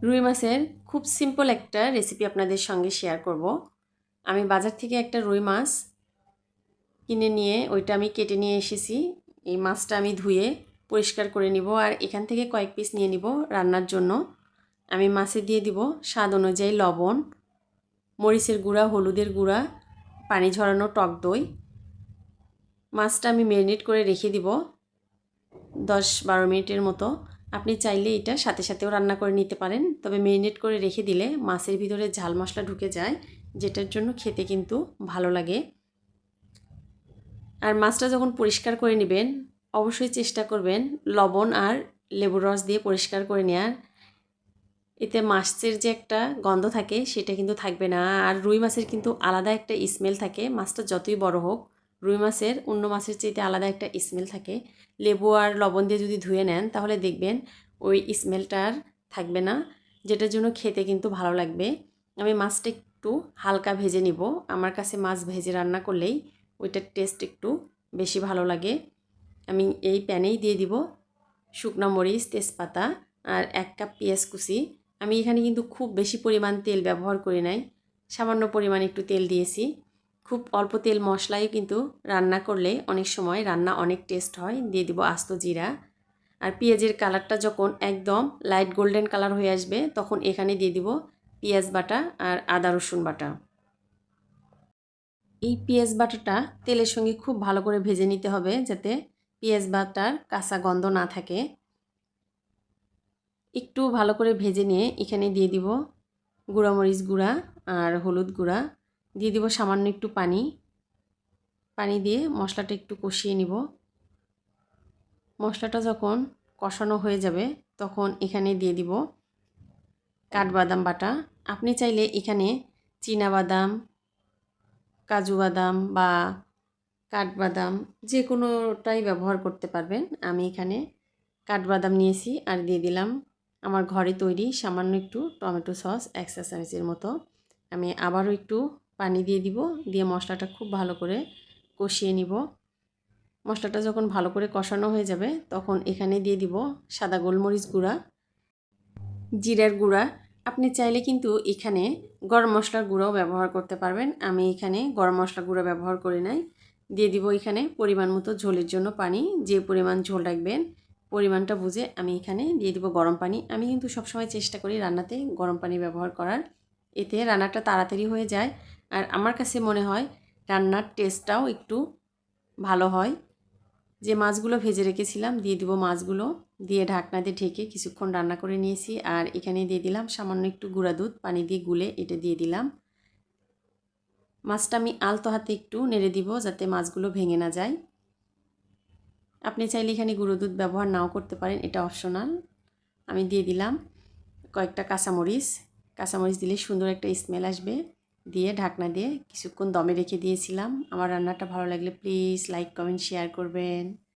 রুই মাছের খুব সিম্পল একটা রেসিপি আপনাদের সঙ্গে শেয়ার করব। আমি বাজার থেকে একটা রুই মাছ কিনে নিয়ে ওইটা আমি কেটে নিয়ে এসেছি। এই মাছটা আমি ধুয়ে পরিষ্কার করে নিব আর এখান থেকে কয়েক পিস নিয়ে নিব রান্নার জন্য। আমি মাছে দিয়ে দিব স্বাদ অনুযায়ী লবণ, মরিচের গুঁড়া, হলুদের গুঁড়া, পানি ঝরানো টক দই। মাছটা আমি ম্যারিনেট করে রেখে দিব 10-12 মিনিটের মতো। আপনি চাইলে এটা সাথে সাথেও রান্না করে নিতে পারেন, তবে ম্যারিনেট করে রেখে দিলে মাছের ভিতরে ঝাল মশলা ঢুকে যায়, যেটার জন্য খেতে কিন্তু ভালো লাগে। আর মাছটা যখন পরিষ্কার করে নেবেন অবশ্যই চেষ্টা করবেন লবণ আর লেবুর রস দিয়ে পরিষ্কার করে নেওয়ার। এতে মাছের যে একটা গন্ধ থাকে সেটা কিন্তু থাকবে না। আর রুই মাছের কিন্তু আলাদা একটা স্মেল থাকে, মাছটা যতই বড় হোক রুই মাছের অন্য মাছের চাইতে আলাদা একটা স্মেল থাকে। লেবু আর লবণ দিয়ে যদি ধুয়ে নেন তাহলে দেখবেন ওই স্মেলটা আর থাকবে না, যেটার জন্য খেতে কিন্তু ভালো লাগবে। আমি মাছটা একটু হালকা ভেজে নিব। আমার কাছে মাছ ভেজে রান্না করলেই ওইটার টেস্ট একটু বেশি ভালো লাগে। আমি এই প্যানেই দিয়ে দিব শুকনো মরিচ, তেজপাতা আর 1 কাপ পেঁয়াজ কুচি। আমি এখানে কিন্তু খুব বেশি পরিমাণ তেল ব্যবহার করি নাই, সামান্য পরিমাণ একটু তেল দিয়েছি। খুব অল্প তেল মশলায় কিন্তু রান্না করলে অনেক সময় রান্না অনেক টেস্ট হয়। দিয়ে দিব আস্ত জিরা। আর পেঁয়াজের কালারটা যখন একদম লাইট গোল্ডেন কালার হয়ে আসবে তখন এখানে দিয়ে দিব পেঁয়াজ বাটা আর আদা রসুন বাটা। এই পেঁয়াজ বাটাটা তেলের সঙ্গে খুব ভালো করে ভেজে নিতে হবে যাতে পেঁয়াজ বাটার কাঁচা গন্ধ না থাকে। একটু ভালো করে ভেজে নিয়ে এখানে দিয়ে দিব গুঁড়ামরিচ গুঁড়া আর হলুদ গুঁড়া, দিয়ে দিব সামান্য একটু পানি। পানি দিয়ে মশলাটা একটু কষিয়ে নিব। মশলাটা যখন কষানো হয়ে যাবে তখন এখানে দিয়ে দিব কাঠবাদাম বাটা। আপনি চাইলে এখানে চীনাবাদাম, কাজু বাদাম বা কাঠবাদাম যে কোনোটাই ব্যবহার করতে পারবেন। আমি এখানে কাঠবাদাম নিয়েছি আর দিয়ে দিলাম আমার ঘরে তৈরি সামান্য একটু টমেটো সস 1 চা চামচের মতো। আমি আবারও একটু পানি দিয়ে দিব, দিয়ে মশলাটা খুব ভালো করে কষিয়ে নিব। মশলাটা যখন ভালো করে কষানো হয়ে যাবে তখন এখানে দিয়ে দিব সাদা গোলমরিচ গুঁড়া, জিরার গুঁড়া। আপনি চাইলে কিন্তু এখানে গরম মশলার গুঁড়াও ব্যবহার করতে পারবেন। আমি এখানে গরম মশলা গুঁড়া ব্যবহার করি নাই। দিয়ে দিব এখানে পরিমাণ মতো ঝোলের জন্য পানি। যে পরিমাণ ঝোল রাখবেন পরিমাণটা বুঝে আমি এখানে দিয়ে দিব গরম পানি। আমি কিন্তু সবসময় চেষ্টা করি রান্নাতে গরম পানি ব্যবহার করার, এতে রান্নাটা তাড়াতাড়ি হয়ে যায়। আর আমার কাছে মনে হয় রান্নার টেস্টটাও একটু ভালো হয়। যে মাছগুলো ভেজে রেখেছিলাম দিয়ে দিব মাছগুলো, দিয়ে ঢাকনা দিয়ে ঢেকে কিছুক্ষণ রান্না করে নিয়েছি। আর এখানে দিয়ে দিলাম সামান্য একটু গুঁড়া দুধ, পানি দিয়ে গুলে এটা দিয়ে দিলাম। মাছটা আমি আলতো হাতে একটু নেড়ে দিব যাতে মাছগুলো ভেঙে না যায়। আপনি চাইলে এখানে গুঁড়ো দুধ ব্যবহার নাও করতে পারেন, এটা অপশনাল। আমি দিয়ে দিলাম কয়েকটা কাঁচামরিচ। কাঁচামরিচ দিলে সুন্দর একটা স্মেল আসবে। দিয়ে ঢাকনা দিয়ে কিছুক্ষণ দমে রেখে দিয়েছিলাম। আমার রান্নাটা ভালো লাগলে প্লিজ লাইক, কমেন্ট, শেয়ার করবেন।